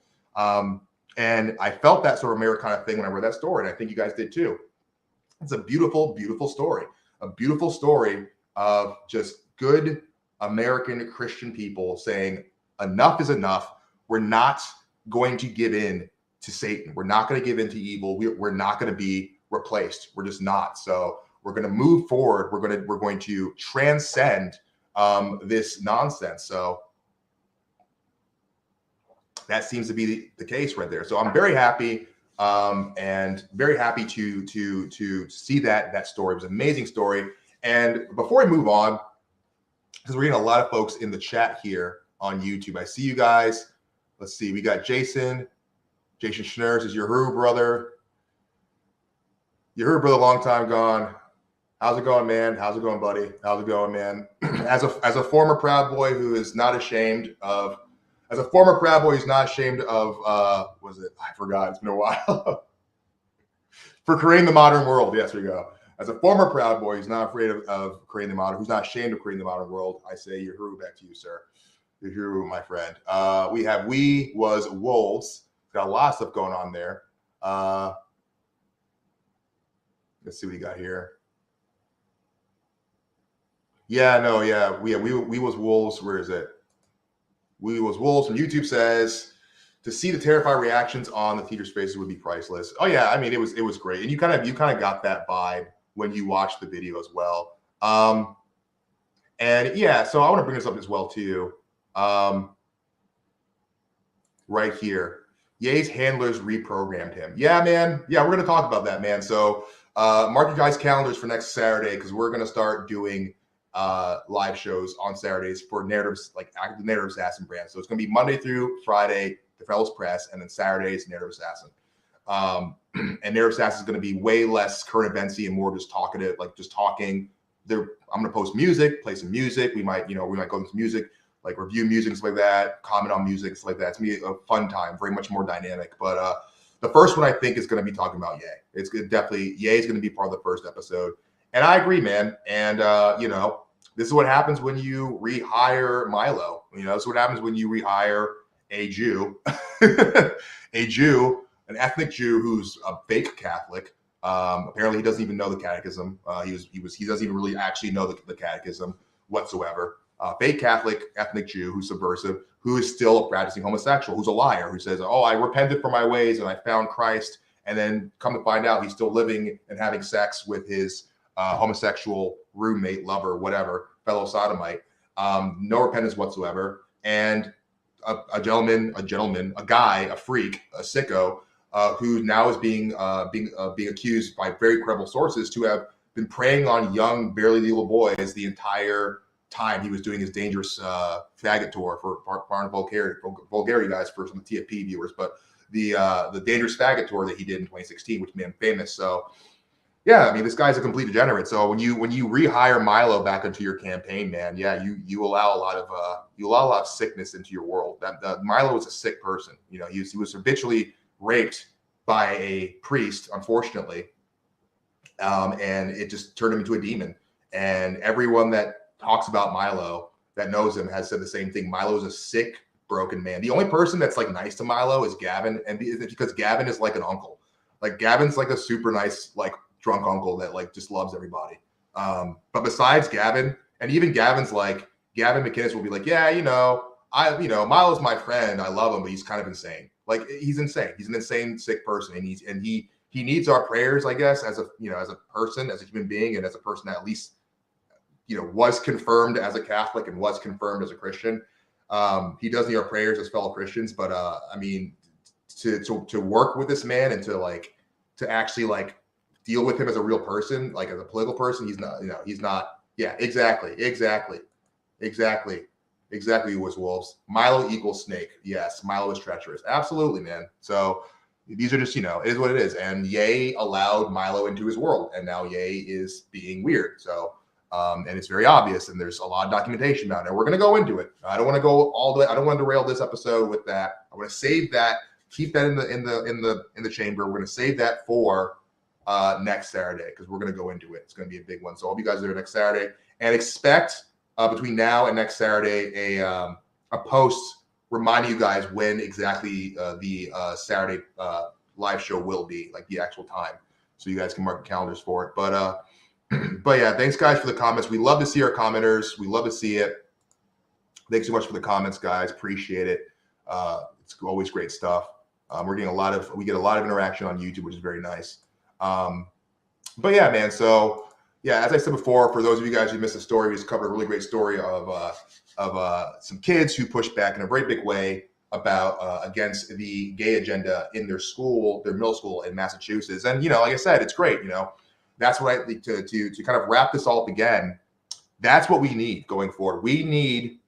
And I felt that sort of Americana thing when I read that story, and I think you guys did too. It's a beautiful, beautiful story. A beautiful story of just good American Christian people saying enough is enough. We're not going to give in to Satan. We're not going to give in to evil. We're not going to be replaced. We're just not. So we're going to move forward. We're going to transcend this nonsense. So that seems to be the case right there. So I'm very happy and very happy to see that story. It was an amazing story. And before I move on, because we're getting a lot of folks in the chat here on YouTube, I see you guys. Let's see. We got Jason Schnurr says, your Yahoo brother, long time gone. How's it going, man? How's it going, buddy? How's it going, man? As a former Proud Boy who is not ashamed of, what was it? I forgot. It's been a while. For creating the modern world. Yes, there you go. As a former Proud Boy who's not afraid of creating the modern, who's not ashamed of creating the modern world, I say Yahoo back to you, sir. Yahoo, my friend. We was wolves. Got a lot of stuff going on there. Let's see what we got here. Yeah, no, yeah. We was wolves. Where is it? We was wolves from YouTube says to see the terrified reactions on the teachers' faces would be priceless. Oh yeah, I mean it was great, and you kind of got that vibe when you watched the video as well. And yeah, so I want to bring this up as well too. Right here. Ye's handlers reprogrammed him. Yeah, man. Yeah, we're going to talk about that, man. So mark your guys' calendars for next Saturday because we're going to start doing live shows on Saturdays for Narratives, like the Narrative Assassin brand. So it's going to be Monday through Friday, the Fellows Press, and then Saturdays, Narrative Assassin. And Narrative Assassin is going to be way less current eventsy and more just talkative, like just talking. I'm going to post music, play some music. We might go into music, like review music, stuff like that, comment on music, stuff like that. It's going to be a fun time, very much more dynamic. But the first one I think is going to be talking about Ye. It's definitely Ye is going to be part of the first episode. And I agree, man. And, this is what happens when you rehire Milo. This is what happens when you rehire a Jew, an ethnic Jew who's a fake Catholic. Apparently he doesn't even know the catechism. He doesn't even really actually know the catechism whatsoever. Fake Catholic, ethnic Jew who's subversive, who is still a practicing homosexual, who's a liar, who says, oh, I repented for my ways and I found Christ. And then come to find out he's still living and having sex with his homosexual roommate, lover, whatever, fellow sodomite. No repentance whatsoever. And a guy, a freak, a sicko, who now is being accused by very credible sources to have been preying on young, barely legal boys the entire time he was doing his dangerous faggot tour for Foreign Bulgaria guys, for some TFP viewers, but the dangerous faggot tour that he did in 2016, which made him famous. So yeah, I mean, this guy's a complete degenerate. So when you rehire Milo back into your campaign, man, yeah, you allow a lot of sickness into your world. That Milo is a sick person. He was habitually raped by a priest, unfortunately, and it just turned him into a demon. And everyone that talks about Milo that knows him has said the same thing. Milo is a sick, broken man. The only person that's like nice to Milo is Gavin, and because Gavin is like an uncle. Like Gavin's like a super nice, like drunk uncle that like just loves everybody. But besides Gavin, and even Gavin McInnes will be like, yeah, Milo's my friend. I love him, but he's kind of insane. Like he's insane. He's an insane, sick person, and he needs our prayers, I guess, as a person, as a human being, and as a person that at least was confirmed as a Catholic and was confirmed as a Christian. He does need our prayers as fellow Christians, but I mean, to work with this man and to actually deal with him as a real person, like as a political person, he's not. Yeah, exactly. Who was wolves? Milo equals snake. Yes, Milo is treacherous. Absolutely, man. So these are just, it is what it is. And Ye allowed Milo into his world, and now Ye is being weird. So, and it's very obvious, and there's a lot of documentation about it. And we're going to go into it. I don't want to go all the way. I don't want to derail this episode with that. I want to save that, keep that in the chamber. We're going to save that for next Saturday because we're going to go into it. It's going to be a big one. So I hope you guys are there next Saturday, and expect between now and next Saturday a post reminding you guys when exactly the Saturday live show will be, like the actual time, so you guys can mark your calendars for it. But yeah, thanks guys for the comments. We love to see our commenters. We love to see it. Thanks so much for the comments, guys. Appreciate it. It's always great stuff. We get a lot of interaction on YouTube, which is very nice. But yeah, man. So yeah, as I said before, for those of you guys who missed the story, we just covered a really great story of some kids who pushed back in a very big way about against the gay agenda in their school, their middle school in Massachusetts. And like I said, it's great. That's what I to kind of wrap this all up again. That's what we need going forward. We need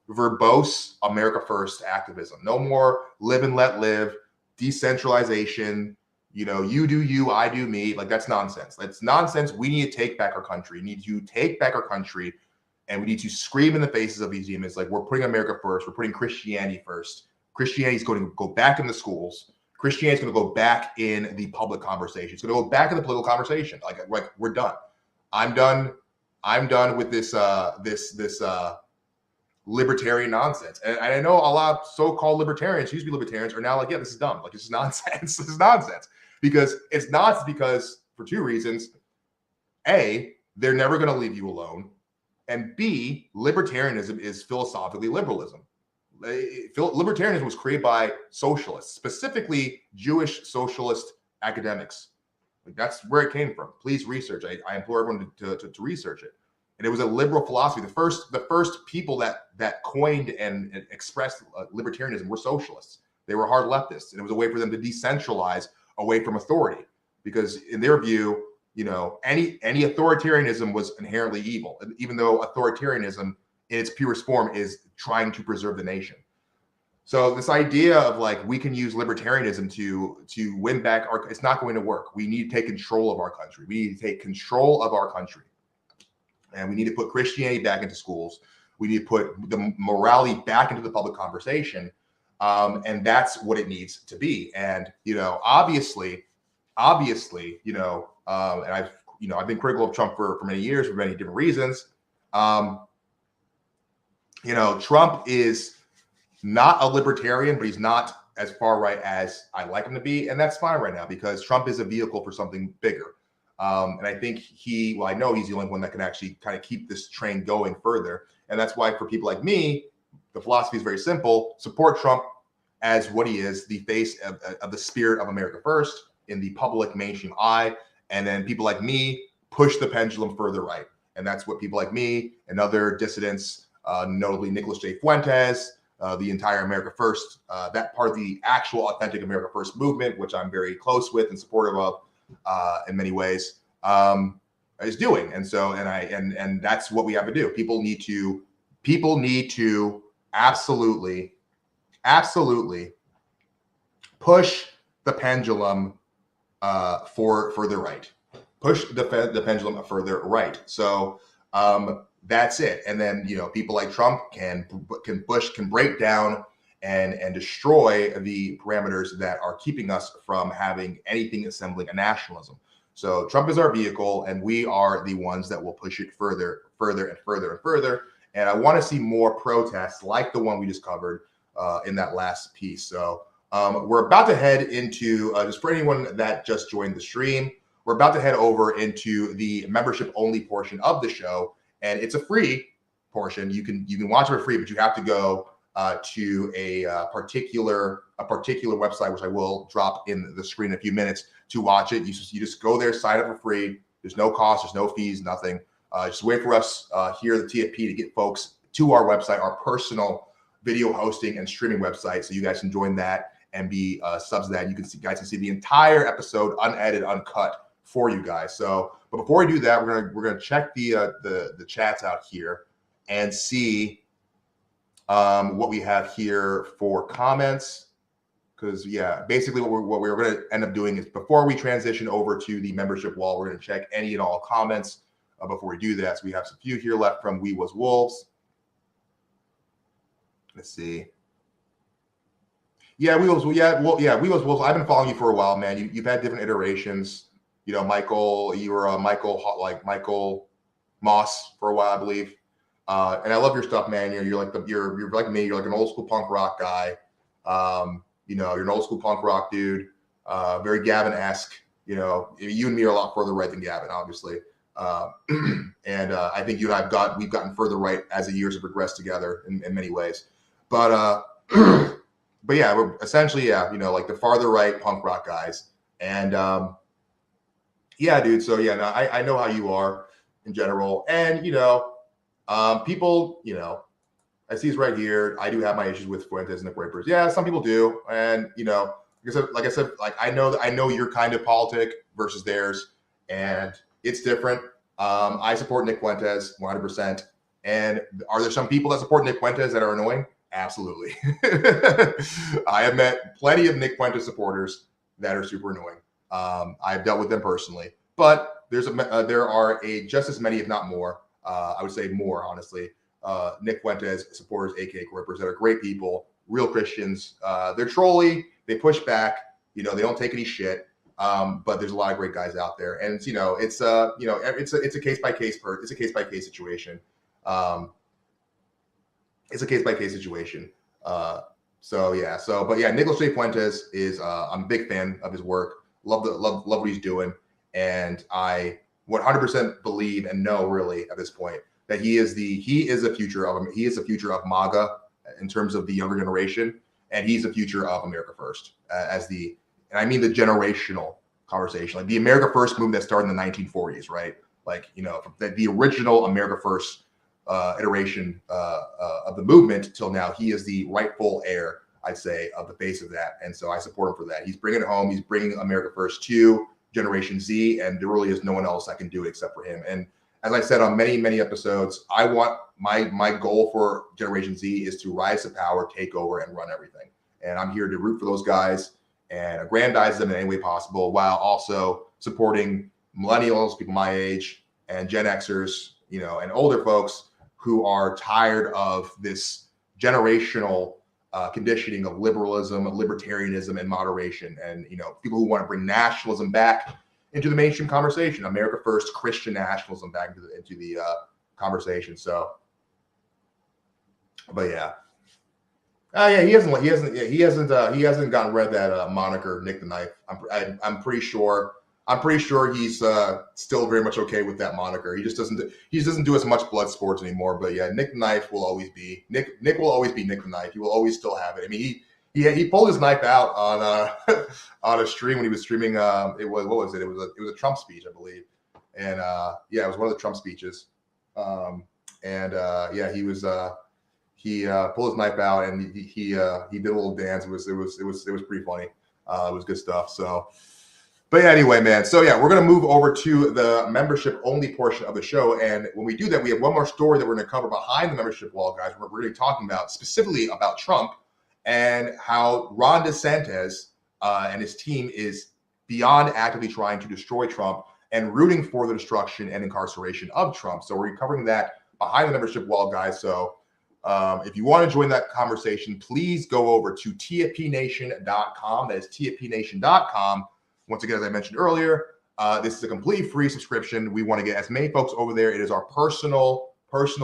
verbose America First activism. No more live and let live, decentralization. You do you, I do me. Like, that's nonsense. That's nonsense. We need to take back our country. We need to take back our country, and we need to scream in the faces of these demons. Like, we're putting America first. We're putting Christianity first. Christianity is going to go back in the schools. Christianity is going to go back in the public conversation. It's going to go back in the political conversation. Like we're done. I'm done with this libertarian nonsense. And I know a lot of so-called libertarians, who used to be libertarians, are now like, yeah, this is dumb. Like, this is nonsense. This is nonsense. Because it's nonsense because for two reasons. A, they're never going to leave you alone. And B, libertarianism is philosophically liberalism. Libertarianism was created by socialists, specifically Jewish socialist academics. Like, that's where it came from. Please research. I implore everyone to research it. And it was a liberal philosophy. The first people that coined and expressed libertarianism were socialists. They were hard leftists, and it was a way for them to decentralize away from authority, because in their view, any authoritarianism was inherently evil, even though authoritarianism in its purest form is trying to preserve the nation. So this idea of like we can use libertarianism to win back it's not going to work. We need to take control of our country. We need to take control of our country. And we need to put Christianity back into schools. We need to put the morality back into the public conversation. And that's what it needs to be. And, obviously, and I've been critical of Trump for many years for many different reasons. Trump is not a libertarian, but he's not as far right as I like him to be. And that's fine right now, because Trump is a vehicle for something bigger. And I think I know he's the only one that can actually kind of keep this train going further. And that's why for people like me, the philosophy is very simple. Support Trump as what he is, the face of the spirit of America First in the public mainstream eye. And then people like me push the pendulum further right. And that's what people like me and other dissidents, notably Nicholas J. Fuentes, the entire America First, that part of the actual authentic America First movement, which I'm very close with and supportive of in many ways, is doing. And so, and that's what we have to do. People need to absolutely push the pendulum for the right. Push the pendulum further right. So that's it. And then people like Trump can break down and destroy the parameters that are keeping us from having anything resembling a nationalism. So Trump is our vehicle, and we are the ones that will push it further and further. And I want to see more protests like the one we just covered in that last piece. So we're about to head into, just for anyone that just joined the stream, we're about to head over into the membership only portion of the show. And it's a free portion. You can watch it for free, but you have to go to a particular website, which I will drop in the screen in a few minutes to watch it. You just go there, sign up for free. There's no cost, there's no fees, nothing. Just wait for us here at the TFP to get folks to our website, our personal video hosting and streaming website, so you guys can join that and be subs to that. You guys can see the entire episode unedited, uncut for you guys. So, but before we do that, we're gonna check the chats out here and see what we have here for comments. Because basically what we're going to end up doing is, before we transition over to the membership wall, we're going to check any and all comments before we do that. So we have a few here left from We Was Wolves. Let's see. We Was Wolves. I've been following you for a while, man. You've had different iterations. Michael, you were Michael Moss for a while, I believe. And I love your stuff, man. You're like me. You're like an old school punk rock guy. You're an old school punk rock dude. Very Gavin-esque. You and me are a lot further right than Gavin, obviously. And I think you and we've gotten further right as the years have progressed together in many ways. But but yeah, we're essentially, yeah, you know, like the farther right punk rock guys. And yeah, dude. So yeah, no, I know how you are in general. And, you know, people, you know, I see this right here. I do have my issues with Fuentes and the Rapers. Yeah, some people do. And, you know, like I said, like I know your kind of politic versus theirs, and it's different. I support Nick Fuentes 100%. And are there some people that support Nick Fuentes that are annoying? Absolutely. I have met plenty of Nick Fuentes supporters that are super annoying. I've dealt with them personally, but there are just as many, if not more. I would say more, honestly. Nick Fuentes supporters, aka Rippers, that are great people, real Christians. They're trolly, they push back, you know, they don't take any shit. But there's a lot of great guys out there, and it's, you know, it's a case by case situation. It's a case by case situation. But yeah, Nicholas J. Fuentes is I'm a big fan of his work. Love what he's doing, and I 100% believe and know really at this point that he is the future of MAGA in terms of the younger generation, and he's the future of America First and I mean the generational conversation, like the America First movement that started in the 1940s, right? Like, you know, the original America First iteration of the movement till now. He is the rightful heir, I'd say, of the face of that, and so I support him for that. He's bringing it home. He's bringing America First to Generation Z, and there really is no one else that can do it except for him. And as I said on many episodes, I want my goal for Generation Z is to rise to power, take over, and run everything. And I'm here to root for those guys and aggrandize them in any way possible, while also supporting millennials, people my age, and Gen Xers, you know, and older folks who are tired of this generational conditioning of liberalism, libertarianism, and moderation, and, you know, people who want to bring nationalism back into the mainstream conversation, America First, Christian nationalism back into the conversation. So, but yeah. Yeah, he hasn't gotten rid of that moniker, Nick the Knife. I'm pretty sure he's still very much okay with that moniker. He just doesn't do as much blood sports anymore. But yeah, Nick the Knife will always be Nick. Nick will always be Nick the Knife. He will always still have it. I mean, he pulled his knife out on on a stream when he was streaming. It was a Trump speech, I believe, and yeah, it was one of the Trump speeches. Yeah, he was. He pulled his knife out and he did a little dance. It was pretty funny. It was good stuff. So, but yeah, anyway, man. So yeah, we're gonna move over to the membership only portion of the show, and when we do that, we have one more story that we're gonna cover behind the membership wall, guys. We're gonna be talking about specifically about Trump and how Ron DeSantis and his team is beyond actively trying to destroy Trump and rooting for the destruction and incarceration of Trump. So we're covering that behind the membership wall, guys. So. If you want to join that conversation, please go over to tfpnation.com. That is tfpnation.com. Once again, as I mentioned earlier, this is a completely free subscription. We want to get as many folks over there. It is our personal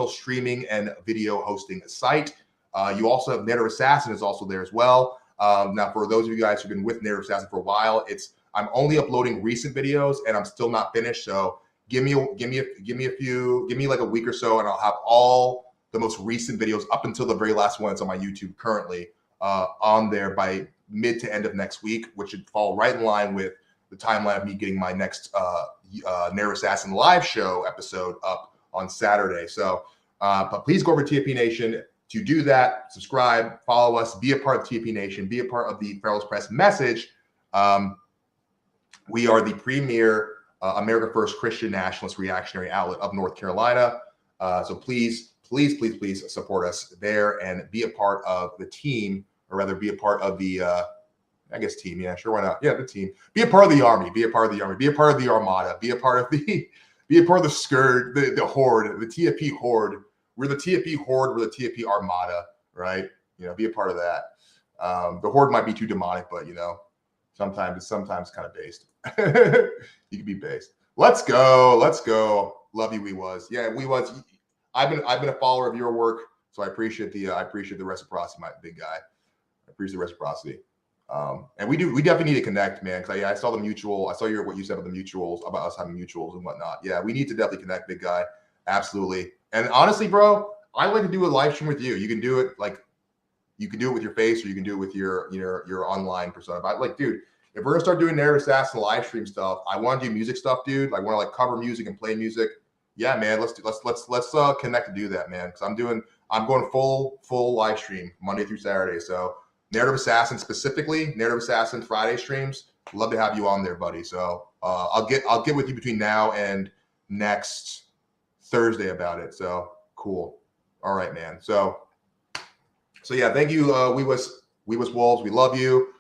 streaming and video hosting site. You also have Narrative Assassin is also there as well. Now, for those of you guys who've been with Narrative Assassin for a while, I'm only uploading recent videos and I'm still not finished. So give me like a week or so, and I'll have all the most recent videos up until the very last one that's on my YouTube currently on there by mid to end of next week, which should fall right in line with the timeline of me getting my next Narrow Assassin live show episode up on Saturday. So, but please go over to TFP Nation to do that. Subscribe, follow us, be a part of TFP Nation, be a part of the Ferals Press message. We are the premier America First Christian nationalist reactionary outlet of North Carolina. So please support us there and be a part of the team, or rather be a part of the, team. Yeah, sure. Why not? Yeah, the team. Be a part of the army. Be a part of the army. Be a part of the armada. Be a part of the skirt, the horde, the TFP horde. We're the TFP horde. We're the TFP armada, right? You know, be a part of that. The horde might be too demonic, but you know, sometimes it's kind of based. You can be based. Let's go. Love you, We Was. Yeah, We Was. I've been a follower of your work, so I appreciate the reciprocity, my big guy. I appreciate the reciprocity. And we definitely need to connect, man. Because I saw what you said about the mutuals, about us having mutuals and whatnot. Yeah, we need to definitely connect, big guy. Absolutely. And honestly, bro, I'd like to do a live stream with you. You can do it like You can do it with your face, or you can do it with your online persona. But like, dude, if we're gonna start doing Narrative Assassin live stream stuff, I want to do music stuff, dude. I want to like cover music and play music. Yeah, man, let's connect to do that, man. Because I'm going full live stream Monday through Saturday. So Narrative Assassin specifically, Narrative Assassin Friday streams. Love to have you on there, buddy. So I'll get with you between now and next Thursday about it. So cool. All right, man. So yeah, thank you. We was Wolves. We love you.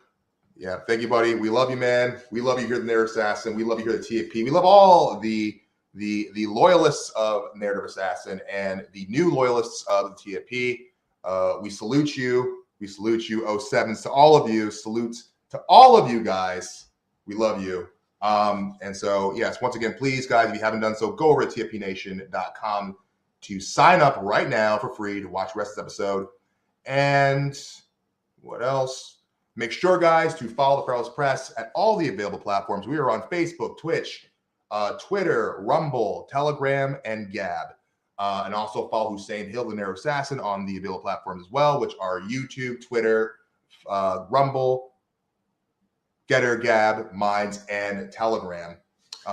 Yeah, thank you, buddy. We love you, man. We love you here at the Narrative Assassin. We love you here at the TFP. We love all the loyalists of Narrative Assassin and the new loyalists of the TFP. We salute you. We salute you. 07s to all of you. Salute to all of you guys. We love you. And so, yes, once again, please, guys, if you haven't done so, go over to tfpnation.com to sign up right now for free to watch the rest of this episode. And what else? Make sure, guys, to follow the Fearless Press at all the available platforms. We are on Facebook, Twitch, Twitter, Rumble, Telegram, and Gab. And also follow Hussein Hill, the Narrow Assassin, on the available platforms as well, which are YouTube, Twitter, Rumble, Getter, Gab, Minds, and Telegram.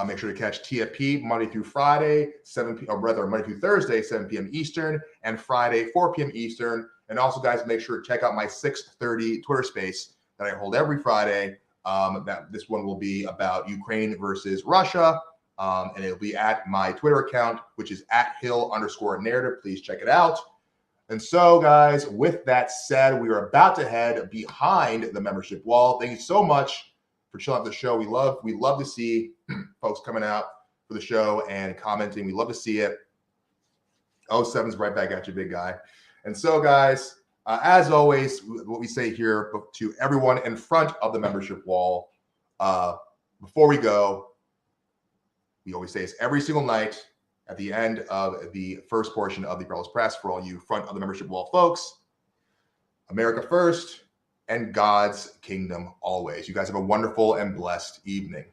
Make sure to catch TFP Monday through Friday, Monday through Thursday, 7 p.m. Eastern, and Friday, 4 p.m. Eastern. And also, guys, make sure to check out my 6:30 Twitter space that I hold every Friday. That this one will be about Ukraine versus Russia. And it'll be at my Twitter account, which is @Hill_narrative. Please check it out. And so, guys, with that said, we are about to head behind the membership wall. Thank you so much for chilling out the show. We love to see folks coming out for the show and commenting. We love to see it. 07's right back at you, big guy. And so, guys, as always, what we say here to everyone in front of the membership wall, before we go, we always say this every single night at the end of the first portion of the Fearless Press for all you front of the membership wall folks. America first and God's kingdom always. You guys have a wonderful and blessed evening.